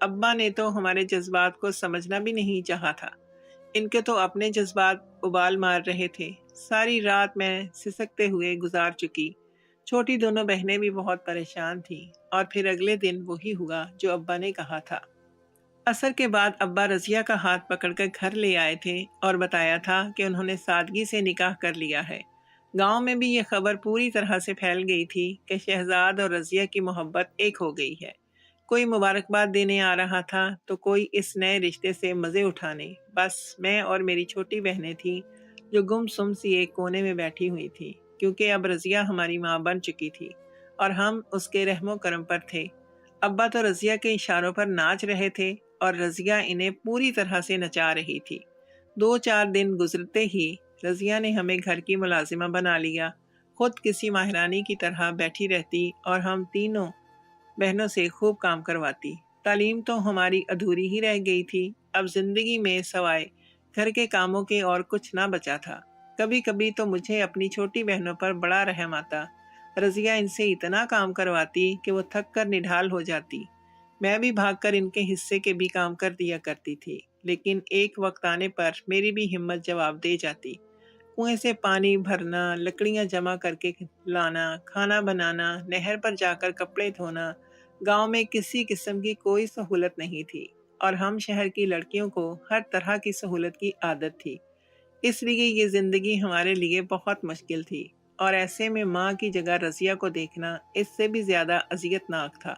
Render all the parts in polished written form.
ابا نے تو ہمارے جذبات کو سمجھنا بھی نہیں چاہا تھا۔ ان کے تو اپنے جذبات ابال مار رہے تھے۔ ساری رات میں سسکتے ہوئے گزار چکی۔ چھوٹی دونوں بہنیں بھی بہت پریشان تھیں، اور پھر اگلے دن وہی ہوا جو ابا نے کہا تھا۔ عصر کے بعد ابا رضیہ کا ہاتھ پکڑ کر گھر لے آئے تھے اور بتایا تھا کہ انہوں نے سادگی سے نکاح کر لیا ہے۔ گاؤں میں بھی یہ خبر پوری طرح سے پھیل گئی تھی کہ شہزاد اور رضیہ کی محبت ایک ہو گئی ہے۔ کوئی مبارکباد دینے آ رہا تھا تو کوئی اس نئے رشتے سے مزے اٹھانے۔ بس میں اور میری چھوٹی بہنیں تھیں جو گم سم سی ایک کونے میں بیٹھی ہوئی تھی، کیونکہ اب رضیہ ہماری ماں بن چکی تھی اور ہم اس کے رحم و کرم پر تھے۔ ابا تو رضیہ کے اشاروں پر ناچ رہے تھے اور رضیہ انہیں پوری طرح سے نچا رہی تھی۔ 2-4 دن گزرتے ہی رضیہ نے ہمیں گھر کی ملازمہ بنا لیا۔ خود کسی ماہرانی کی طرح بیٹھی رہتی اور ہم تینوں بہنوں سے خوب کام کرواتی۔ تعلیم تو ہماری ادھوری ہی رہ گئی تھی۔ اب زندگی میں سوائے گھر کے کاموں کے اور کچھ نہ بچا تھا۔ کبھی کبھی تو مجھے اپنی چھوٹی بہنوں پر بڑا رحم آتا۔ رضیہ ان سے اتنا کام کرواتی کہ وہ تھک کر نڈھال ہو جاتی۔ میں بھی بھاگ کر ان کے حصے کے بھی کام کر دیا کرتی تھی، لیکن ایک وقت آنے پر میری بھی ہمت جواب دے جاتی۔ کنویں سے پانی بھرنا، لکڑیاں جمع کر کے لانا، کھانا بنانا، نہر پر جا کر کپڑے دھونا۔ گاؤں میں کسی قسم کی کوئی سہولت نہیں تھی، اور ہم شہر کی لڑکیوں کو ہر طرح کی سہولت کی عادت تھی۔ اس لیے یہ زندگی ہمارے لیے بہت مشکل تھی، اور ایسے میں ماں کی جگہ رضیہ کو دیکھنا اس سے بھی زیادہ اذیت ناک تھا۔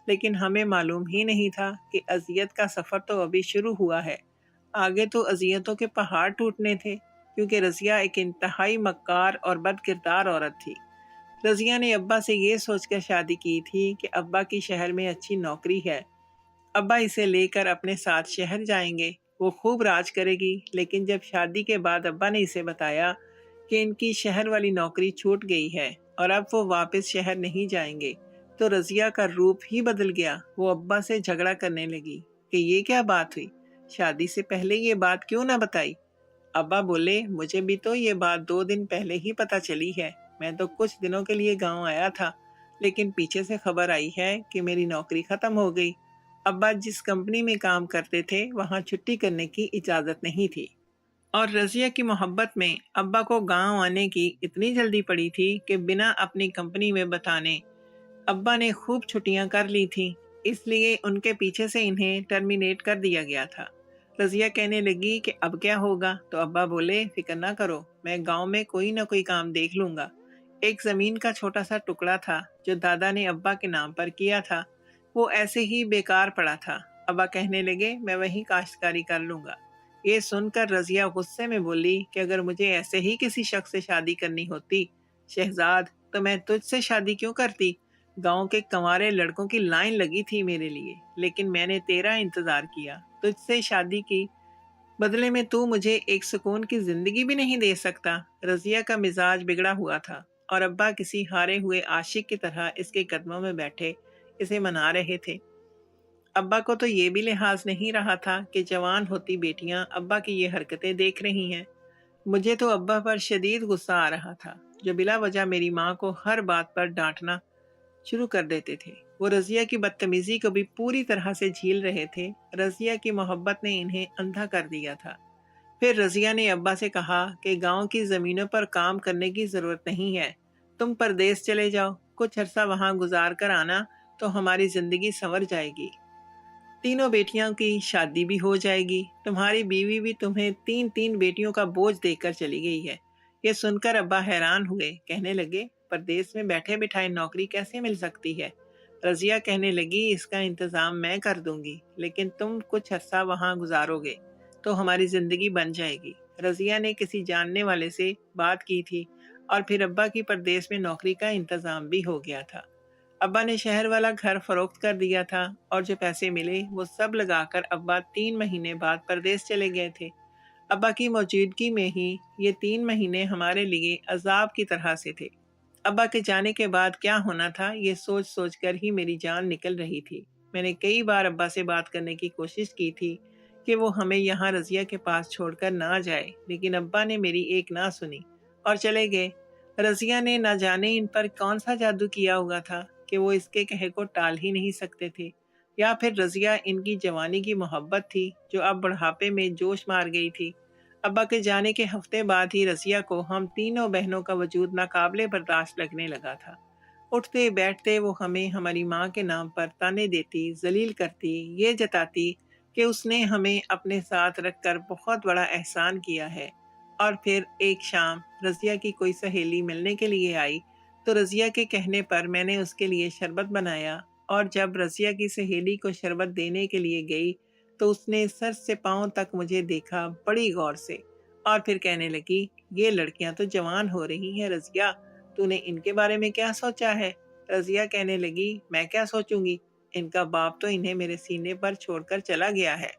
لیکن ہمیں معلوم ہی نہیں تھا کہ اذیت کا سفر تو ابھی شروع ہوا ہے۔ آگے تو اذیتوں کے پہاڑ ٹوٹنے تھے، کیونکہ رضیہ ایک انتہائی مکار اور بد کردار عورت تھی۔ رضیہ نے ابا سے یہ سوچ کر شادی کی تھی کہ ابا کی شہر میں اچھی نوکری ہے، ابا اسے لے کر اپنے ساتھ شہر جائیں گے، وہ خوب راج کرے گی۔ لیکن جب شادی کے بعد ابا نے اسے بتایا کہ ان کی شہر والی نوکری چھوٹ گئی ہے اور اب وہ واپس شہر نہیں جائیں گے، تو رضیہ کا روپ ہی بدل گیا۔ وہ ابا سے جھگڑا کرنے لگی کہ یہ کیا بات ہوئی، شادی سے پہلے یہ بات کیوں نہ بتائی۔ ابا بولے، مجھے بھی تو یہ بات 2 دن پہلے ہی پتہ چلی ہے۔ میں تو کچھ دنوں کے لیے گاؤں آیا تھا، لیکن پیچھے سے خبر آئی ہے کہ میری نوکری ختم ہو گئی۔ ابا جس کمپنی میں کام کرتے تھے وہاں چھٹی کرنے کی اجازت نہیں تھی، اور رضیہ کی محبت میں ابا کو گاؤں آنے کی اتنی جلدی پڑی تھی کہ بنا اپنی کمپنی میں بتانے ابا نے خوب چھٹیاں کر لی تھیں۔ اس لیے ان کے پیچھے سے انہیں ٹرمینیٹ کر دیا گیا تھا۔ رضیہ کہنے لگی کہ اب کیا ہوگا، تو ابا بولے، فکر نہ کرو، میں گاؤں میں کوئی نہ کوئی کام دیکھ لوں گا۔ ایک زمین کا چھوٹا سا ٹکڑا تھا جو دادا نے ابا کے نام پر کیا تھا، وہ ایسے ہی بیکار پڑا تھا۔ ابا کہنے لگے، میں وہیں کاشتکاری کر لوں گا۔ یہ سن کر رضیہ غصے میں بولی کہ اگر مجھے ایسے ہی کسی شخص سے شادی کرنی ہوتی شہزاد، تو میں تجھ سے شادی کیوں کرتی؟ گاؤں کے کنوارے لڑکوں کی لائن لگی تھی میرے لیے، لیکن میں نے تیرا انتظار کیا، تجھ سے شادی کی، بدلے میں تو مجھے ایک سکون کی زندگی بھی نہیں دے سکتا۔ رضیہ کا مزاج بگڑا ہوا تھا، اور ابا کسی ہارے ہوئے عاشق کی طرح اس کے قدموں میں بیٹھے اسے منا رہے تھے۔ ابا کو تو یہ بھی لحاظ نہیں رہا تھا کہ جوان ہوتی بیٹیاں ابا کی یہ حرکتیں دیکھ رہی ہیں۔ مجھے تو ابا پر شدید غصہ آ رہا تھا، جو بلا وجہ میری ماں کو ہر بات پر ڈانٹنا شروع کر دیتے تھے۔ وہ رضیہ کی بدتمیزی کو بھی پوری طرح سے جھیل رہے تھے۔ رضیہ کی محبت نے انہیں اندھا کر دیا تھا۔ پھر رضیہ نے ابا سے کہا کہ گاؤں کی زمینوں پر کام کرنے کی ضرورت نہیں ہے، تم پردیس چلے جاؤ، کچھ عرصہ وہاں گزار کر آنا تو ہماری زندگی سنور جائے گی۔ تینوں بیٹیاں کی شادی بھی ہو جائے گی، تمہاری بیوی بھی تمہیں 3 بیٹیوں کا بوجھ دے کر چلی گئی ہے۔ یہ سن کر ابا حیران ہوئے، کہنے لگے، پردیس میں بیٹھے بٹھائے نوکری کیسے مل سکتی ہے؟ رضیہ کہنے لگی، اس کا انتظام میں کر دوں گی، لیکن تم کچھ عرصہ وہاں گزارو گے تو ہماری زندگی بن جائے گی۔ رضیہ نے کسی جاننے والے سے بات کی تھی، اور پھر ابا کی پردیس میں نوکری کا انتظام بھی ہو گیا تھا۔ ابا نے شہر والا گھر فروخت کر دیا تھا، اور جو پیسے ملے وہ سب لگا کر ابا 3 مہینے بعد پردیس چلے گئے تھے۔ ابا کی موجودگی میں ہی یہ 3 مہینے ہمارے لیے عذاب کی طرح سے تھے۔ ابا کے جانے کے بعد کیا ہونا تھا، یہ سوچ سوچ کر ہی میری جان نکل رہی تھی۔ میں نے کئی بار ابا سے بات کرنے کی کوشش کی تھی کہ وہ ہمیں یہاں رضیہ کے پاس چھوڑ کر نہ جائے، لیکن ابا نے میری ایک نہ سنی اور چلے گئے۔ رضیہ نے نہ جانے ان پر کون سا جادو کیا ہوا تھا کہ وہ اس کے کہے کو ٹال ہی نہیں سکتے تھے۔ یا پھر رضیہ ان کی جوانی کی محبت تھی جو اب بڑھاپے میں جوش مار گئی تھی۔ ابا کے جانے کے ہفتے بعد ہی رضیہ کو ہم تینوں بہنوں کا وجود ناقابل برداشت لگنے لگا تھا۔ اٹھتے بیٹھتے وہ ہمیں ہماری ماں کے نام پر طعنے دیتی، ذلیل کرتی، یہ جتاتی کہ اس نے ہمیں اپنے ساتھ رکھ کر بہت بڑا احسان کیا ہے۔ اور پھر ایک شام رضیہ کی کوئی سہیلی ملنے کے لیے آئی تو رضیہ کے کہنے پر میں نے اس کے لیے شربت بنایا، اور جب رضیہ کی سہیلی کو شربت دینے کے لیے گئی تو اس نے سر سے پاؤں تک مجھے دیکھا بڑی غور سے، اور پھر کہنے لگی، یہ لڑکیاں تو جوان ہو رہی ہیں رضیہ، تو نے ان کے بارے میں کیا سوچا ہے؟ رضیہ کہنے لگی، میں کیا سوچوں گی، ان کا باپ تو انہیں میرے سینے پر چھوڑ کر چلا گیا ہے،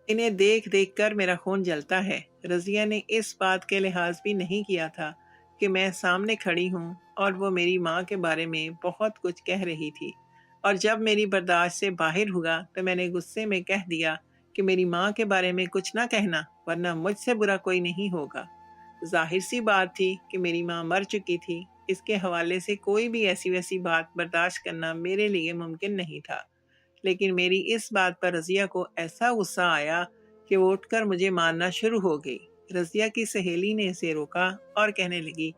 انہیں دیکھ دیکھ کر میرا خون جلتا ہے۔ رضیہ نے اس بات کے لحاظ بھی نہیں کیا تھا کہ میں سامنے کھڑی ہوں اور وہ میری ماں کے بارے میں بہت کچھ کہہ رہی تھی، اور جب میری برداشت سے باہر ہوا تو میں نے غصے میں کہہ دیا کہ میری ماں کے بارے میں کچھ نہ کہنا، ورنہ مجھ سے برا کوئی نہیں ہوگا۔ ظاہر سی بات تھی کہ میری ماں مر چکی تھی، اس کے حوالے سے کوئی بھی ایسی ویسی بات برداشت کرنا میرے لیے ممکن نہیں تھا، لیکن میری اس بات پر رضیہ کو ایسا غصہ آیا کہ وہ اٹھ کر مجھے مارنا شروع ہو گئی۔ رضیہ کی سہیلی نے اسے روکا اور کہنے لگی،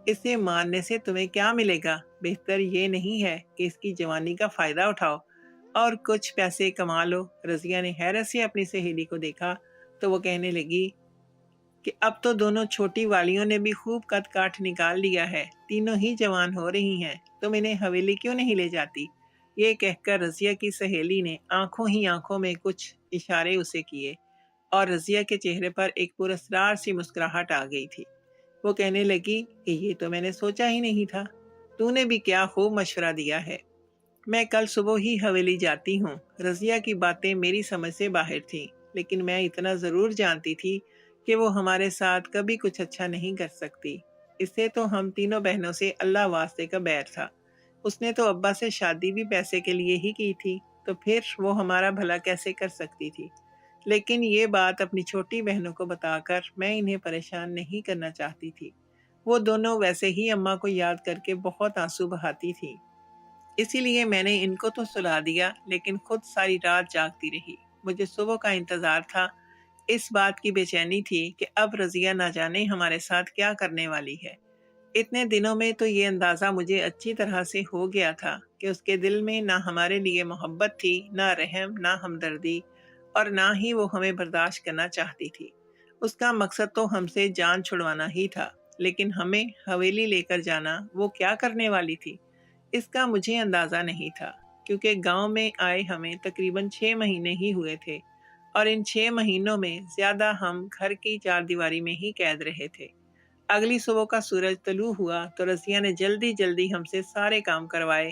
اسے مارنے سے تمہیں کیا ملے گا؟ بہتر یہ نہیں ہے کہ اس کی جوانی کا فائدہ اٹھاؤ اور کچھ پیسے کما لو؟ رضیہ نے حیرت سے اپنی سہیلی کو دیکھا تو وہ کہنے لگی کہ اب تو دونوں چھوٹی والیوں نے بھی خوب قد کاٹ نکال لیا ہے، تینوں ہی جوان ہو رہی ہیں، تم انہیں حویلی کیوں نہیں لے جاتی؟ یہ کہہ کر رضیہ کی سہیلی نے آنکھوں ہی آنکھوں میں کچھ اشارے اسے کیے، اور رضیہ کے چہرے پر ایک پراسرار سی مسکراہٹ آ گئی تھی۔ وہ کہنے لگی کہ یہ تو میں نے سوچا ہی نہیں تھا، تو نے بھی کیا خوب مشورہ دیا ہے، میں کل صبح ہی حویلی جاتی ہوں۔ رضیہ کی باتیں میری سمجھ سے باہر تھیں، لیکن میں اتنا ضرور جانتی تھی کہ وہ ہمارے ساتھ کبھی کچھ اچھا نہیں کر سکتی۔ اس سے تو ہم تینوں بہنوں سے اللہ واسطے کا بیر تھا، اس نے تو ابا سے شادی بھی پیسے کے لیے ہی کی تھی، تو پھر وہ ہمارا بھلا کیسے کر سکتی تھی؟ لیکن یہ بات اپنی چھوٹی بہنوں کو بتا کر میں انہیں پریشان نہیں کرنا چاہتی تھی۔ وہ دونوں ویسے ہی اماں کو یاد کر کے بہت آنسو بہاتی تھی، اسی لیے میں نے ان کو تو سلا دیا، لیکن خود ساری رات جاگتی رہی۔ مجھے صبح کا انتظار تھا، اس بات کی بے چینی تھی کہ اب رضیہ نہ جانے ہمارے ساتھ کیا کرنے والی ہے۔ اتنے دنوں میں تو یہ اندازہ مجھے اچھی طرح سے ہو گیا تھا کہ اس کے دل میں نہ ہمارے لیے محبت تھی، نہ رحم، نہ ہمدردی، اور نہ ہی وہ ہمیں برداشت کرنا چاہتی تھی۔ اس کا مقصد تو ہم سے جان چھڑوانا ہی تھا، لیکن ہمیں حویلی لے کر جانا وہ کیا کرنے والی تھی، اس کا مجھے اندازہ نہیں تھا، کیونکہ گاؤں میں آئے ہمیں تقریباً 6 مہینے ہی ہوئے تھے، اور ان 6 مہینوں میں زیادہ ہم گھر کی چار دیواری میں ہی قید رہے تھے۔ اگلی صبح کا سورج طلوع ہوا تو رضیہ نے جلدی جلدی ہم سے سارے کام کروائے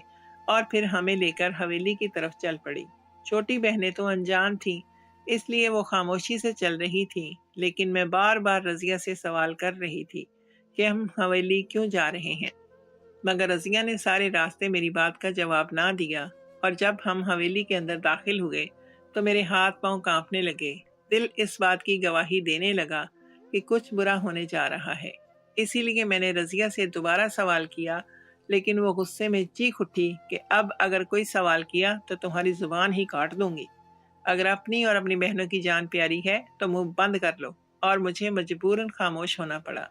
اور پھر ہمیں لے کر حویلی کی طرف چل پڑی۔ چھوٹی بہنیں تو انجان تھیں، اس لیے وہ خاموشی سے چل رہی تھیں، لیکن میں بار بار رضیہ سے سوال کر رہی تھی کہ ہم حویلی کیوں جا رہے ہیں، مگر رضیہ نے سارے راستے میری بات کا جواب نہ دیا، اور جب ہم حویلی کے اندر داخل ہوئے تو میرے ہاتھ پاؤں کانپنے لگے، دل اس بات کی گواہی دینے لگا کہ کچھ برا ہونے جا رہا ہے۔ اسی لیے میں نے رضیہ سے دوبارہ سوال کیا، لیکن وہ غصے میں چیخ اٹھی کہ اب اگر کوئی سوال کیا تو تمہاری زبان ہی کاٹ دوں گی، اگر اپنی اور اپنی بہنوں کی جان پیاری ہے تو منہ بند کر لو، اور مجھے مجبوراً خاموش ہونا پڑا۔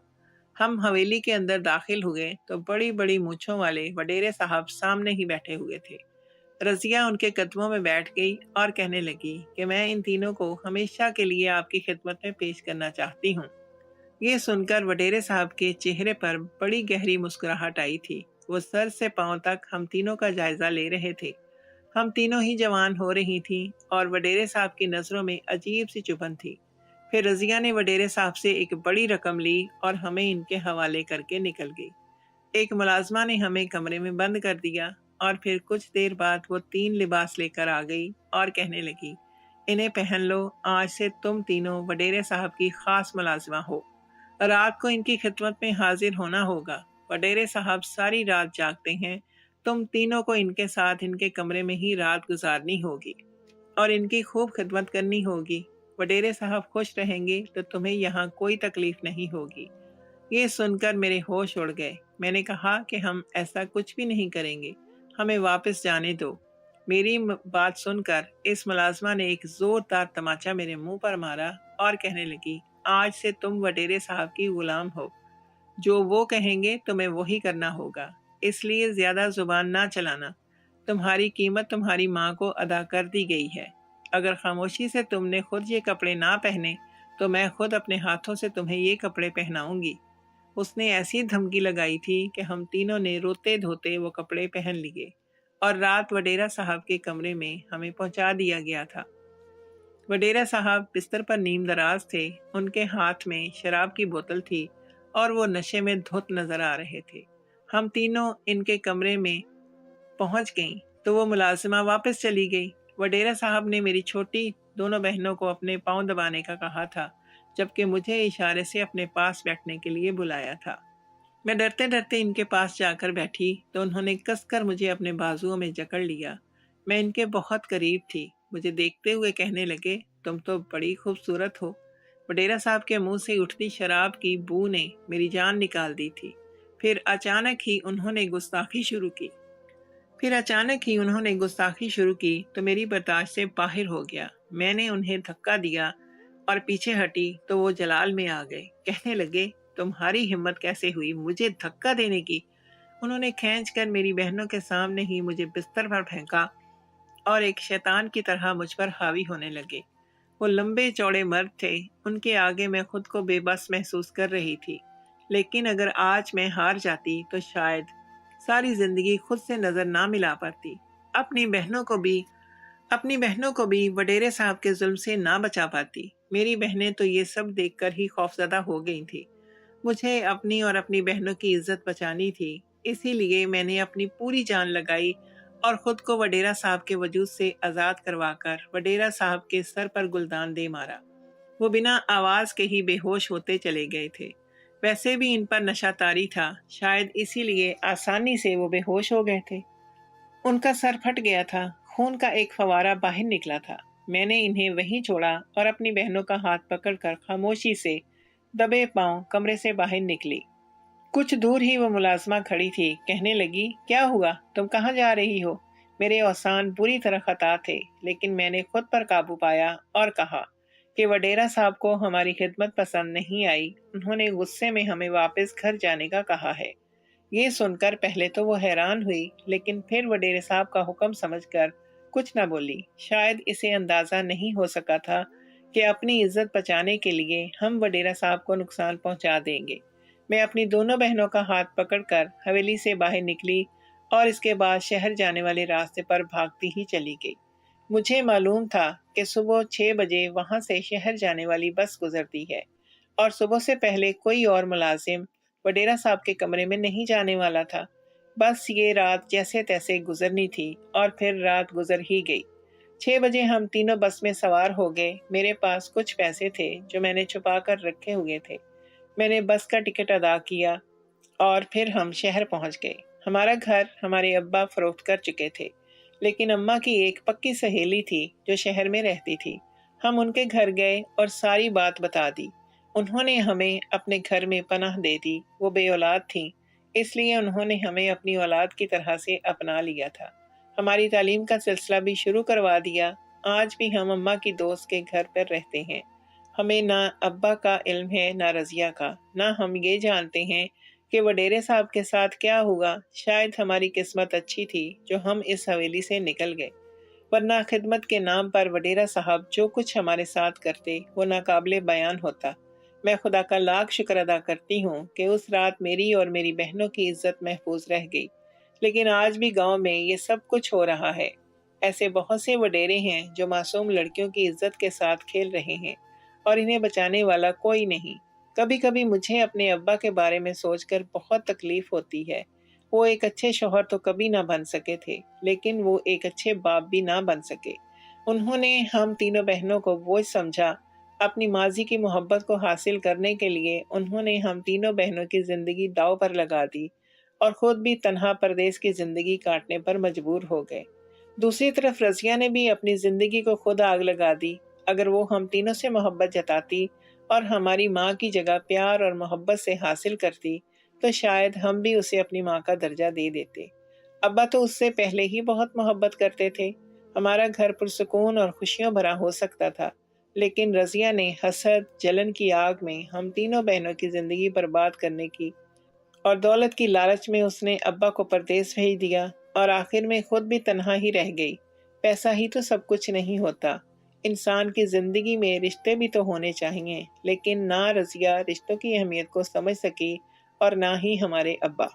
ہم حویلی کے اندر داخل ہوئے تو بڑی بڑی مونچھوں والے وڈیرے صاحب سامنے ہی بیٹھے ہوئے تھے۔ رضیہ ان کے قدموں میں بیٹھ گئی اور کہنے لگی کہ میں ان تینوں کو ہمیشہ کے لیے آپ کی خدمت میں پیش کرنا چاہتی ہوں۔ یہ سن کر وڈیرے صاحب کے چہرے پر بڑی گہری مسکراہٹ آئی تھی، وہ سر سے پاؤں تک ہم تینوں کا جائزہ لے رہے تھے۔ ہم تینوں ہی جوان ہو رہی تھیں اور وڈیرے صاحب کی نظروں میں عجیب سی چبھن تھی۔ پھر رضیہ نے وڈیرے صاحب سے ایک بڑی رقم لی اور ہمیں ان کے حوالے کر کے نکل گئی۔ ایک ملازمہ نے ہمیں کمرے میں بند کر دیا، اور پھر کچھ دیر بعد وہ 3 لباس لے کر آ گئی اور کہنے لگی، انہیں پہن لو، آج سے تم تینوں وڈیرے صاحب کی خاص ملازمہ ہو، رات کو ان کی خدمت میں حاضر ہونا ہوگا۔ وڈیرے صاحب ساری رات جاگتے ہیں، تم تینوں کو ان کے ساتھ ان کے کمرے میں ہی رات گزارنی ہوگی اور ان کی خوب خدمت کرنی ہوگی۔ وڈیرے صاحب خوش رہیں گے تو تمہیں یہاں کوئی تکلیف نہیں ہوگی۔ یہ سن کر میرے ہوش اڑ گئے۔ میں نے کہا کہ ہم ایسا کچھ بھی نہیں کریں گے، ہمیں واپس جانے دو۔ میری بات سن کر اس ملازمہ نے ایک زوردار تماچا میرے منہ پر مارا اور کہنے لگی، آج سے تم وڈیرے صاحب کی غلام ہو، جو وہ کہیں گے تمہیں وہی کرنا ہوگا، اس لیے زیادہ زبان نہ چلانا، تمہاری قیمت تمہاری ماں کو ادا کر دی گئی ہے، اگر خاموشی سے تم نے خود یہ کپڑے نہ پہنے تو میں خود اپنے ہاتھوں سے تمہیں یہ کپڑے پہناؤں گی۔ اس نے ایسی دھمکی لگائی تھی کہ ہم تینوں نے روتے دھوتے وہ کپڑے پہن لیے اور رات وڈیرا صاحب کے کمرے میں ہمیں پہنچا دیا گیا تھا۔ وڈیرا صاحب بستر پر نیم دراز تھے، ان کے ہاتھ میں شراب کی بوتل تھی اور وہ نشے میں دھت نظر آ رہے تھے۔ ہم تینوں ان کے کمرے میں پہنچ گئیں تو وہ ملازمہ واپس چلی گئی۔ وڈیرا صاحب نے میری چھوٹی دونوں بہنوں کو اپنے پاؤں دبانے کا کہا تھا، جبکہ مجھے اشارے سے اپنے پاس بیٹھنے کے لیے بلایا تھا۔ میں ڈرتے ڈرتے ان کے پاس جا کر بیٹھی تو انہوں نے کس کر مجھے اپنے بازوؤں میں جکڑ لیا۔ میں ان کے بہت قریب تھی۔ مجھے دیکھتے ہوئے کہنے لگے، تم تو بڑی خوبصورت ہو۔ وڈیرا صاحب کے منہ سے اٹھتی شراب کی بو نے میری جان نکال دی تھی۔ پھر اچانک ہی انہوں نے گستاخی شروع کی تو میری برداشت سے باہر ہو گیا۔ میں نے انہیں دھکا دیا اور پیچھے ہٹی تو وہ جلال میں آ گئے۔ کہنے لگے، تمہاری ہمت کیسے ہوئی مجھے دھکا دینے کی؟ انہوں نے کھینچ کر میری بہنوں کے سامنے ہی مجھے بستر پر پھینکا اور ایک شیطان کی طرح مجھ پر حاوی ہونے لگے۔ وہ لمبے چوڑے مرد تھے، ان کے آگے میں خود کو بے بس محسوس کر رہی تھی، لیکن اگر آج میں ہار جاتی تو شاید ساری زندگی خود سے نظر نہ ملا پاتی، اپنی بہنوں کو بھی وڈیرے صاحب کے ظلم سے نہ بچا پاتی۔ میری بہنیں تو یہ سب دیکھ کر ہی خوفزدہ ہو گئی تھی۔ مجھے اپنی اور اپنی بہنوں کی عزت بچانی تھی، اسی لیے میں نے اپنی پوری جان لگائی اور خود کو وڈیرا صاحب کے وجود سے آزاد کروا کر وڈیرا صاحب کے سر پر گلدان دے مارا۔ وہ بنا آواز کے ہی بے ہوش ہوتے چلے گئے تھے۔ ویسے بھی ان پر نشہ طاری تھا، شاید اسی لیے آسانی سے وہ بے ہوش ہو گئے تھے۔ ان کا سر پھٹ گیا تھا، خون کا ایک فوارہ باہر نکلا تھا۔ میں نے انہیں وہیں چھوڑا اور اپنی بہنوں کا ہاتھ پکڑ کر خاموشی سے دبے پاؤں کمرے سے باہر نکلی۔ کچھ دور ہی وہ ملازمہ کھڑی تھی، کہنے لگی، کیا ہوا؟ تم کہاں جا رہی ہو؟ میرے اوسان بری طرح خطا تھے، لیکن میں نے خود پر قابو پایا اور کہا کہ وڈیرا صاحب کو ہماری خدمت پسند نہیں آئی، انہوں نے غصے میں ہمیں واپس گھر جانے کا کہا ہے۔ یہ سن کر پہلے تو وہ حیران ہوئی، لیکن پھر وڈیرے صاحب کا حکم سمجھ کر کچھ نہ بولی۔ شاید اسے اندازہ نہیں ہو سکا تھا کہ اپنی عزت بچانے کے لیے ہم وڈیرا صاحب کو نقصان پہنچا دیں گے۔ میں اپنی دونوں بہنوں کا ہاتھ پکڑ کر حویلی سے باہر نکلی اور اس کے بعد شہر جانے والے راستے پر بھاگتی ہی چلی گئی۔ مجھے معلوم تھا کہ صبح 6 بجے وہاں سے شہر جانے والی بس گزرتی ہے اور صبح سے پہلے کوئی اور ملازم وڈیرا صاحب کے کمرے میں نہیں جانے والا تھا۔ بس یہ رات جیسے تیسے گزرنی تھی اور پھر رات گزر ہی گئی۔ 6 بجے ہم تینوں بس میں سوار ہو گئے۔ میرے پاس کچھ پیسے تھے جو میں نے چھپا کر رکھے ہوئے تھے۔ میں نے بس کا ٹکٹ ادا کیا اور پھر ہم شہر پہنچ گئے۔ ہمارا گھر ہمارے ابا فروخت کر چکے تھے، لیکن اماں کی ایک پکی سہیلی تھی جو شہر میں رہتی تھی۔ ہم ان کے گھر گئے اور ساری بات بتا دی۔ انہوں نے ہمیں اپنے گھر میں پناہ دے دی۔ وہ بے اولاد تھیں، اس لیے انہوں نے ہمیں اپنی اولاد کی طرح سے اپنا لیا تھا۔ ہماری تعلیم کا سلسلہ بھی شروع کروا دیا۔ آج بھی ہم اماں کی دوست کے گھر پر رہتے ہیں۔ ہمیں نہ ابا کا علم ہے نہ رضیہ کا، نہ ہم یہ جانتے ہیں کہ وڈیرے صاحب کے ساتھ کیا ہوا۔ شاید ہماری قسمت اچھی تھی جو ہم اس حویلی سے نکل گئے، ورنہ خدمت کے نام پر وڈیرا صاحب جو کچھ ہمارے ساتھ کرتے وہ ناقابل بیان ہوتا۔ میں خدا کا لاکھ شکر ادا کرتی ہوں کہ اس رات میری اور میری بہنوں کی عزت محفوظ رہ گئی، لیکن آج بھی گاؤں میں یہ سب کچھ ہو رہا ہے۔ ایسے بہت سے وڈیرے ہیں جو معصوم لڑکیوں کی عزت کے ساتھ کھیل رہے ہیں اور انہیں بچانے والا کوئی نہیں۔ کبھی کبھی مجھے اپنے ابا کے بارے میں سوچ کر بہت تکلیف ہوتی ہے۔ وہ ایک اچھے شوہر تو کبھی نہ بن سکے تھے، لیکن وہ ایک اچھے باپ بھی نہ بن سکے۔ انہوں نے ہم تینوں بہنوں کو بوجھ سمجھا۔ اپنی ماضی کی محبت کو حاصل کرنے کے لیے انہوں نے ہم تینوں بہنوں کی زندگی داؤ پر لگا دی اور خود بھی تنہا پردیس کی زندگی کاٹنے پر مجبور ہو گئے۔ دوسری طرف رضیہ نے بھی اپنی زندگی کو خود آگ لگا دی۔ اگر وہ ہم تینوں سے محبت جتاتی اور ہماری ماں کی جگہ پیار اور محبت سے حاصل کرتی تو شاید ہم بھی اسے اپنی ماں کا درجہ دے دیتے۔ ابا تو اس سے پہلے ہی بہت محبت کرتے تھے۔ ہمارا گھر پرسکون اور خوشیوں بھرا ہو سکتا تھا، لیکن رضیہ نے حسد، جلن کی آگ میں ہم تینوں بہنوں کی زندگی برباد کرنے کی، اور دولت کی لالچ میں اس نے ابا کو پردیس بھیج دیا اور آخر میں خود بھی تنہا ہی رہ گئی۔ پیسہ ہی تو سب کچھ نہیں ہوتا۔ انسان کی زندگی میں رشتے بھی تو ہونے چاہیے، لیکن نہ رضیہ رشتوں کی اہمیت کو سمجھ سکی اور نہ ہی ہمارے ابا۔